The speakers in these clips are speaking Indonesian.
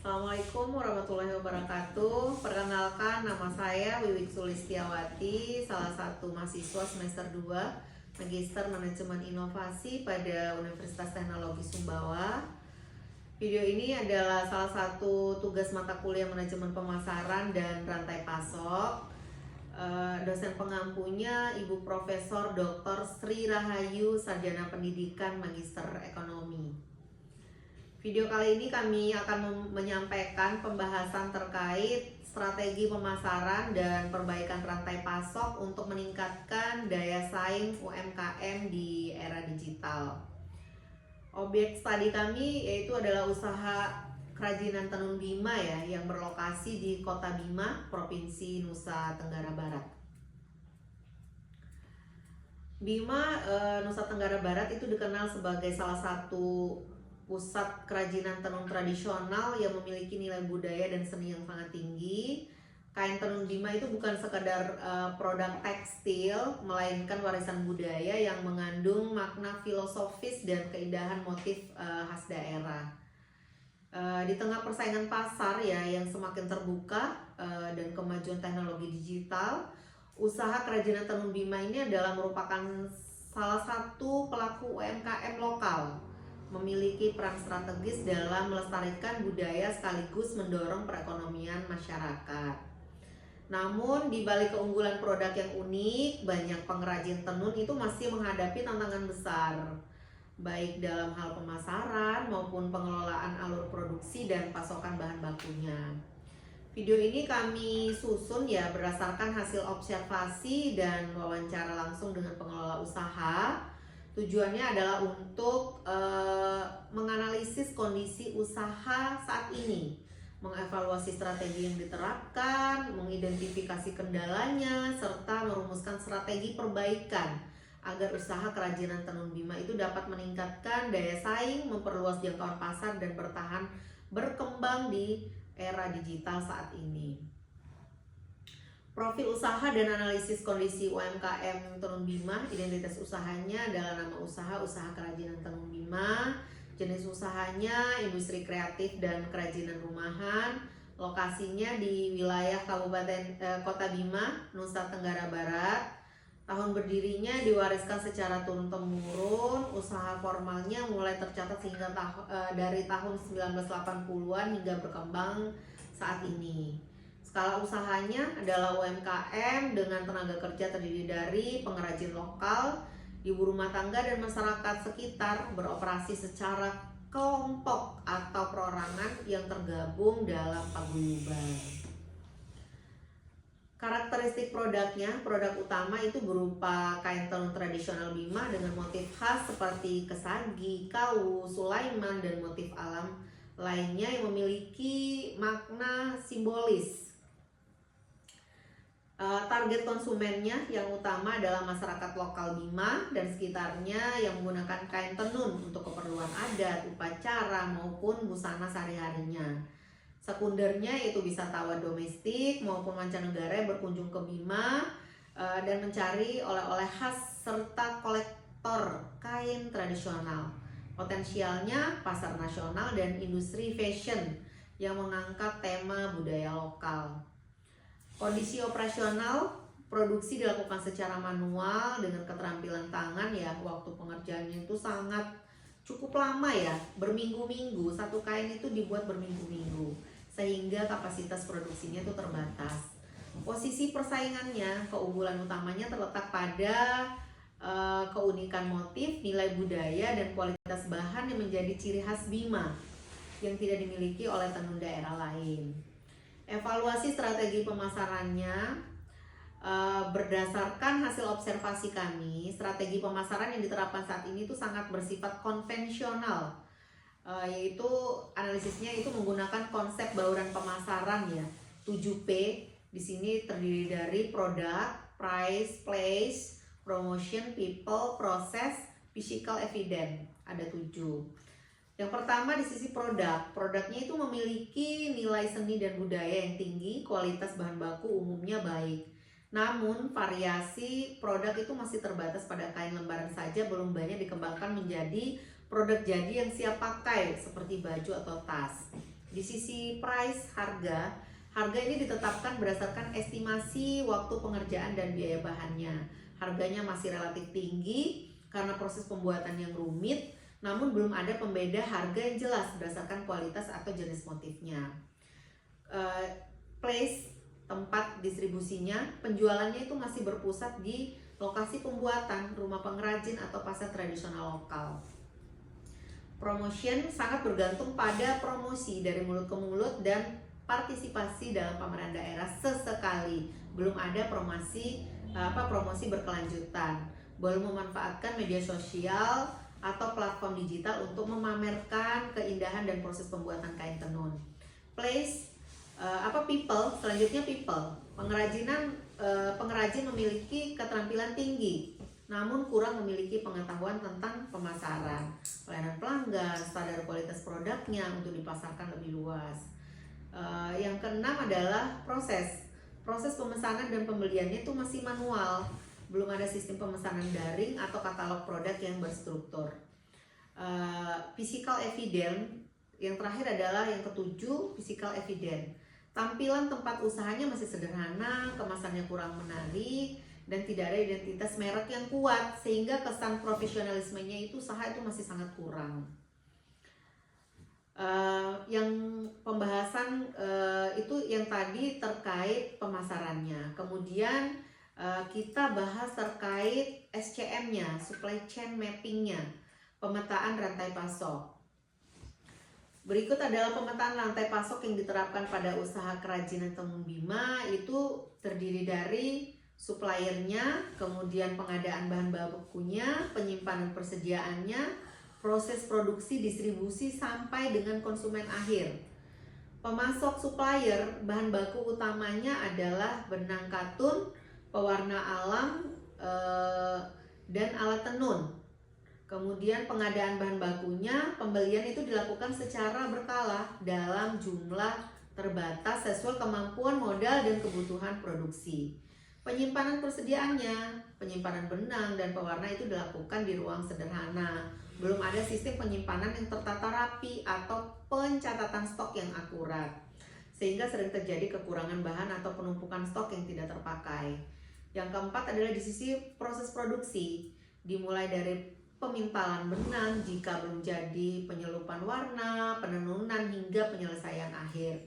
Assalamualaikum warahmatullahi wabarakatuh. Perkenalkan, nama saya Wiwik Sulistiawati, salah satu mahasiswa semester 2 Magister Manajemen Inovasi pada Universitas Teknologi Sumbawa. Video ini adalah salah satu tugas mata kuliah Manajemen Pemasaran dan Rantai Pasok. Dosen pengampunya Ibu Profesor Dr. Sri Rahayu, Sarjana Pendidikan Magister Ekonomi. Video kali ini kami akan menyampaikan pembahasan terkait strategi pemasaran dan perbaikan rantai pasok untuk meningkatkan daya saing UMKM di era digital. Objek studi kami yaitu adalah usaha kerajinan tenun Bima yang berlokasi di Kota Bima, Provinsi Nusa Tenggara Barat. Bima, Nusa Tenggara Barat itu dikenal sebagai salah satu pusat kerajinan tenun tradisional yang memiliki nilai budaya dan seni yang sangat tinggi. Kain tenun Bima itu bukan sekadar produk tekstil, melainkan warisan budaya yang mengandung makna filosofis dan keindahan motif khas daerah. Di tengah persaingan pasar yang semakin terbuka dan kemajuan teknologi digital, usaha kerajinan tenun Bima ini adalah merupakan salah satu pelaku UMKM lokal, memiliki peran strategis dalam melestarikan budaya sekaligus mendorong perekonomian masyarakat. Namun di balik keunggulan produk yang unik, banyak pengrajin tenun itu masih menghadapi tantangan besar, baik dalam hal pemasaran maupun pengelolaan alur produksi dan pasokan bahan bakunya. Video ini kami susun berdasarkan hasil observasi dan wawancara langsung dengan pengelola usaha. Tujuannya adalah untuk menganalisis kondisi usaha saat ini, mengevaluasi strategi yang diterapkan, mengidentifikasi kendalanya, serta merumuskan strategi perbaikan agar usaha kerajinan tenun Bima itu dapat meningkatkan daya saing, memperluas jangkauan pasar, dan berkembang di era digital saat ini. Profil usaha dan analisis kondisi UMKM Tenun Bima. Identitas usahanya adalah nama usaha kerajinan tenun Bima. Jenis usahanya industri kreatif dan kerajinan rumahan. Lokasinya di wilayah Kabupaten Kota Bima, Nusa Tenggara Barat. Tahun berdirinya diwariskan secara turun-temurun. Usaha formalnya mulai tercatat hingga dari tahun 1980-an hingga berkembang saat ini. Skala usahanya adalah UMKM dengan tenaga kerja terdiri dari pengrajin lokal, ibu rumah tangga, dan masyarakat sekitar, beroperasi secara kelompok atau perorangan yang tergabung dalam paguyuban. Karakteristik produknya, produk utama itu berupa kain tenun tradisional Bima dengan motif khas seperti kesagi, kau, sulaiman, dan motif alam lainnya yang memiliki makna simbolis. Target konsumennya yang utama adalah masyarakat lokal Bima dan sekitarnya yang menggunakan kain tenun untuk keperluan adat, upacara, maupun busana sehari-harinya. Sekundernya yaitu wisatawan domestik maupun mancanegara yang berkunjung ke Bima dan mencari oleh-oleh khas serta kolektor kain tradisional. Potensialnya pasar nasional dan industri fashion yang mengangkat tema budaya lokal. Kondisi operasional, produksi dilakukan secara manual dengan keterampilan tangan waktu pengerjaannya itu sangat cukup lama berminggu-minggu. Satu kain itu dibuat berminggu-minggu sehingga kapasitas produksinya itu terbatas. Posisi persaingannya, keunggulan utamanya terletak pada keunikan motif, nilai budaya, dan kualitas bahan yang menjadi ciri khas Bima yang tidak dimiliki oleh tenun daerah lain. Evaluasi strategi pemasarannya berdasarkan hasil observasi kami, strategi pemasaran yang diterapkan saat ini itu sangat bersifat konvensional, yaitu analisisnya itu menggunakan konsep bauran pemasaran 7P. Di sini terdiri dari produk, price, place, promotion, people, process, physical evidence. Ada 7. Yang pertama di sisi produknya itu memiliki nilai seni dan budaya yang tinggi, kualitas bahan baku umumnya baik. Namun variasi produk itu masih terbatas pada kain lembaran saja, belum banyak dikembangkan menjadi produk jadi yang siap pakai seperti baju atau tas. Di sisi price, harga ini ditetapkan berdasarkan estimasi waktu pengerjaan dan biaya bahannya. Harganya masih relatif tinggi karena proses pembuatan yang rumit, namun belum ada pembeda harga yang jelas berdasarkan kualitas atau jenis motifnya. Place, tempat distribusinya, penjualannya itu masih berpusat di lokasi pembuatan, rumah pengrajin atau pasar tradisional lokal. Promotion sangat bergantung pada promosi dari mulut ke mulut dan partisipasi dalam pameran daerah sesekali. Belum ada promosi berkelanjutan. Belum memanfaatkan media sosial atau platform digital untuk memamerkan keindahan dan proses pembuatan kain tenun. Place, people, selanjutnya people. Pengrajin memiliki keterampilan tinggi, namun kurang memiliki pengetahuan tentang pemasaran, pelayanan pelanggan, standar kualitas produknya untuk dipasarkan lebih luas. Yang keenam adalah proses pemesanan dan pembeliannya itu masih manual, belum ada sistem pemesanan daring atau katalog produk yang berstruktur. Physical evidence, yang terakhir adalah yang ketujuh, physical evidence. Tampilan tempat usahanya masih sederhana, kemasannya kurang menarik, dan tidak ada identitas merek yang kuat, sehingga kesan profesionalismenya itu usaha itu masih sangat kurang. Yang pembahasan itu yang tadi terkait pemasarannya. Kemudian kita bahas terkait SCM-nya, supply chain mapping-nya, pemetaan rantai pasok. Berikut adalah pemetaan rantai pasok yang diterapkan pada usaha kerajinan tenun Bima. Itu terdiri dari suppliernya, kemudian pengadaan bahan bakunya, penyimpanan persediaannya, proses produksi, distribusi, sampai dengan konsumen akhir. Pemasok supplier, bahan baku utamanya adalah benang katun, pewarna alam, dan alat tenun. Kemudian pengadaan bahan bakunya, pembelian itu dilakukan secara berkala dalam jumlah terbatas sesuai kemampuan modal dan kebutuhan produksi. Penyimpanan persediaannya, penyimpanan benang dan pewarna itu dilakukan di ruang sederhana. Belum ada sistem penyimpanan yang tertata rapi atau pencatatan stok yang akurat, sehingga sering terjadi kekurangan bahan atau penumpukan stok yang tidak terpakai. Yang keempat adalah di sisi proses produksi, dimulai dari pemintalan benang jika belum jadi, penyelupan warna, penenunan, hingga penyelesaian akhir.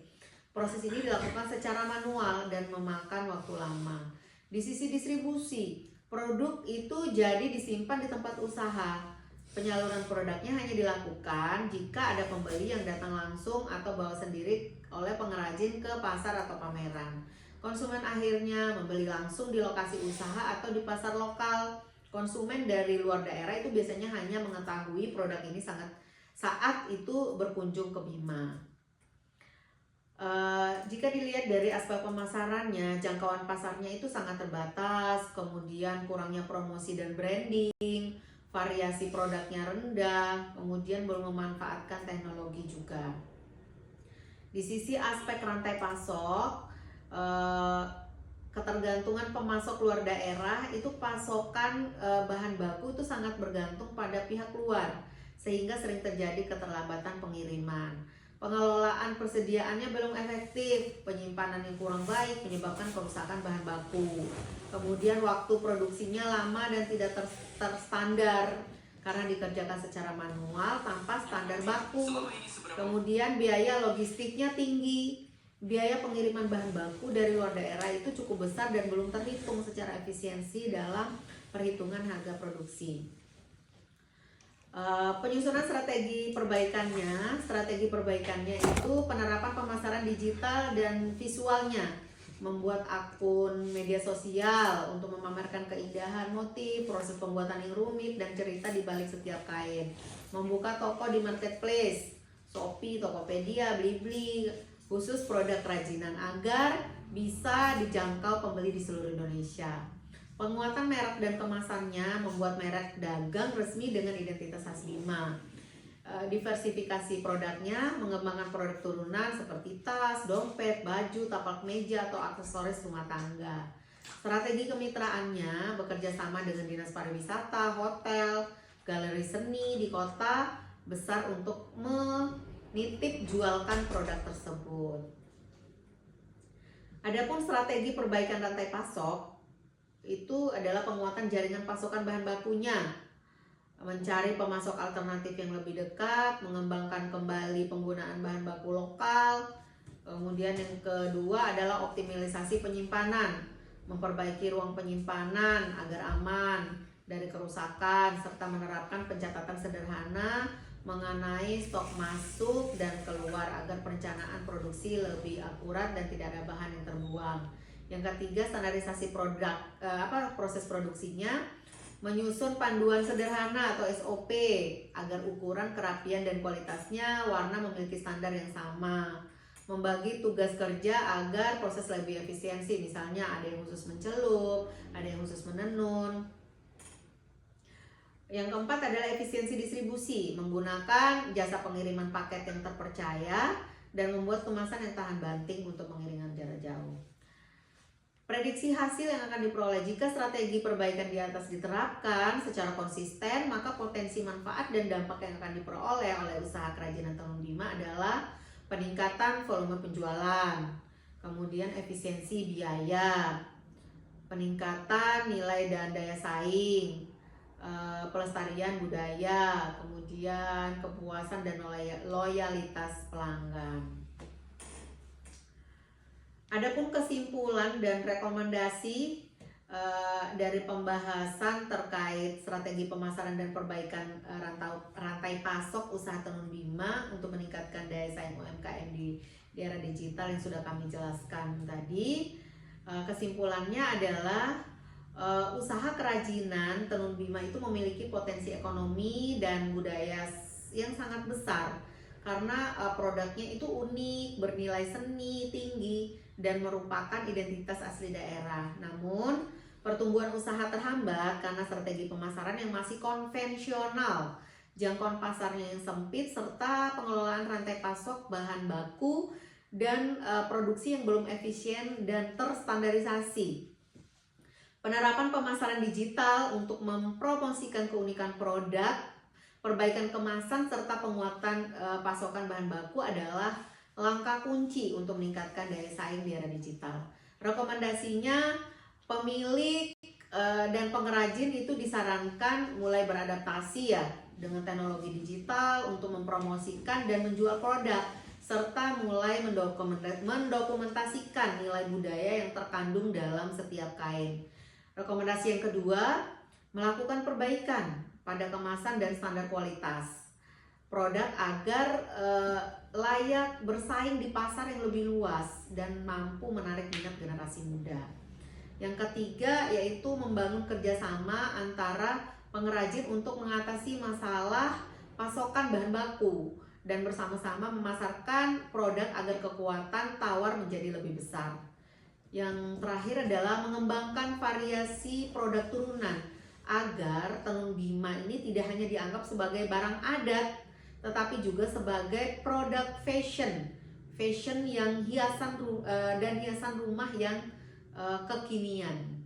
Proses ini dilakukan secara manual dan memakan waktu lama. Di sisi distribusi, produk itu jadi disimpan di tempat usaha. Penyaluran produknya hanya dilakukan jika ada pembeli yang datang langsung atau bawa sendiri oleh pengrajin ke pasar atau pameran. Konsumen akhirnya membeli langsung di lokasi usaha atau di pasar lokal. Konsumen dari luar daerah itu biasanya hanya mengetahui produk ini saat itu berkunjung ke Bima. Jika dilihat dari aspek pemasarannya, jangkauan pasarnya itu sangat terbatas, kemudian kurangnya promosi dan branding, variasi produknya rendah, kemudian belum memanfaatkan teknologi juga. Di sisi aspek rantai pasok, ketergantungan pemasok luar daerah itu pasokan bahan baku itu sangat bergantung pada pihak luar, sehingga sering terjadi keterlambatan pengiriman. Pengelolaan persediaannya belum efektif, penyimpanan yang kurang baik menyebabkan kerusakan bahan baku. Kemudian waktu produksinya lama dan tidak terstandar karena dikerjakan secara manual tanpa standar baku. Kemudian biaya logistiknya tinggi. Biaya pengiriman bahan baku dari luar daerah itu cukup besar dan belum terhitung secara efisiensi dalam perhitungan harga produksi. Penyusunan strategi perbaikannya itu penerapan pemasaran digital dan visualnya, membuat akun media sosial untuk memamerkan keindahan motif, proses pembuatan yang rumit, dan cerita di balik setiap kain, membuka toko di marketplace, Shopee, Tokopedia, Blibli, khusus produk kerajinan agar bisa dijangkau pembeli di seluruh Indonesia. Penguatan merek dan kemasannya, membuat merek dagang resmi dengan identitas khas Bima. Diversifikasi produknya, mengembangkan produk turunan seperti tas, dompet, baju, tapak meja, atau aksesoris rumah tangga. Strategi kemitraannya, bekerja sama dengan dinas pariwisata, hotel, galeri seni di kota besar untuk nitip jualkan produk tersebut. Adapun strategi perbaikan rantai pasok itu adalah penguatan jaringan pasokan bahan bakunya, mencari pemasok alternatif yang lebih dekat, mengembangkan kembali penggunaan bahan baku lokal. Kemudian yang kedua adalah optimalisasi penyimpanan, memperbaiki ruang penyimpanan agar aman dari kerusakan, serta menerapkan pencatatan sederhana mengenai stok masuk dan keluar agar perencanaan produksi lebih akurat dan tidak ada bahan yang terbuang. Yang ketiga, standarisasi produk, proses produksinya, menyusun panduan sederhana atau SOP agar ukuran, kerapian, dan kualitasnya warna memiliki standar yang sama. Membagi tugas kerja agar proses lebih efisiensi, misalnya ada yang khusus mencelup, ada yang khusus menenun. Yang keempat adalah efisiensi distribusi, menggunakan jasa pengiriman paket yang terpercaya dan membuat kemasan yang tahan banting untuk pengiriman jarak jauh. Prediksi hasil yang akan diperoleh jika strategi perbaikan di atas diterapkan secara konsisten, maka potensi manfaat dan dampak yang akan diperoleh oleh usaha kerajinan tenun Bima adalah peningkatan volume penjualan, kemudian efisiensi biaya, peningkatan nilai dan daya saing, pelestarian budaya, kemudian kepuasan dan loyalitas pelanggan. Adapun kesimpulan dan rekomendasi dari pembahasan terkait strategi pemasaran dan perbaikan rantai pasok usaha tenun Bima untuk meningkatkan daya saing UMKM di era digital yang sudah kami jelaskan tadi, kesimpulannya adalah usaha kerajinan tenun Bima itu memiliki potensi ekonomi dan budaya yang sangat besar karena produknya itu unik, bernilai seni tinggi, dan merupakan identitas asli daerah. Namun pertumbuhan usaha terhambat karena strategi pemasaran yang masih konvensional, jangkauan pasarnya yang sempit, serta pengelolaan rantai pasok bahan baku dan produksi yang belum efisien dan terstandarisasi. Penerapan pemasaran digital untuk mempromosikan keunikan produk, perbaikan kemasan, serta penguatan pasokan bahan baku adalah langkah kunci untuk meningkatkan daya saing di era digital. Rekomendasinya, pemilik dan pengrajin itu disarankan mulai beradaptasi ya dengan teknologi digital untuk mempromosikan dan menjual produk, serta mulai mendokumentasikan nilai budaya yang terkandung dalam setiap kain. Rekomendasi yang kedua, melakukan perbaikan pada kemasan dan standar kualitas produk agar layak bersaing di pasar yang lebih luas dan mampu menarik minat generasi muda. Yang ketiga yaitu membangun kerjasama antara pengrajin untuk mengatasi masalah pasokan bahan baku dan bersama-sama memasarkan produk agar kekuatan tawar menjadi lebih besar. Yang terakhir adalah mengembangkan variasi produk turunan agar tenun Bima ini tidak hanya dianggap sebagai barang adat, tetapi juga sebagai produk fashion yang hiasan rumah yang kekinian.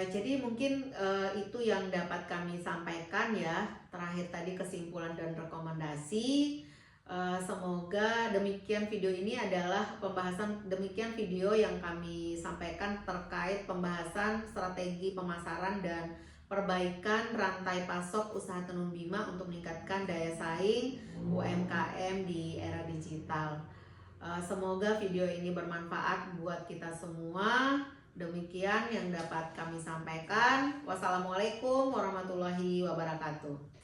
Jadi mungkin itu yang dapat kami sampaikan ya. Terakhir tadi kesimpulan dan rekomendasi. Semoga demikian video ini adalah demikian video yang kami sampaikan terkait pembahasan strategi pemasaran dan perbaikan rantai pasok usaha tenun Bima untuk meningkatkan daya saing UMKM di era digital. Semoga video ini bermanfaat buat kita semua. Demikian yang dapat kami sampaikan. Wassalamualaikum warahmatullahi wabarakatuh.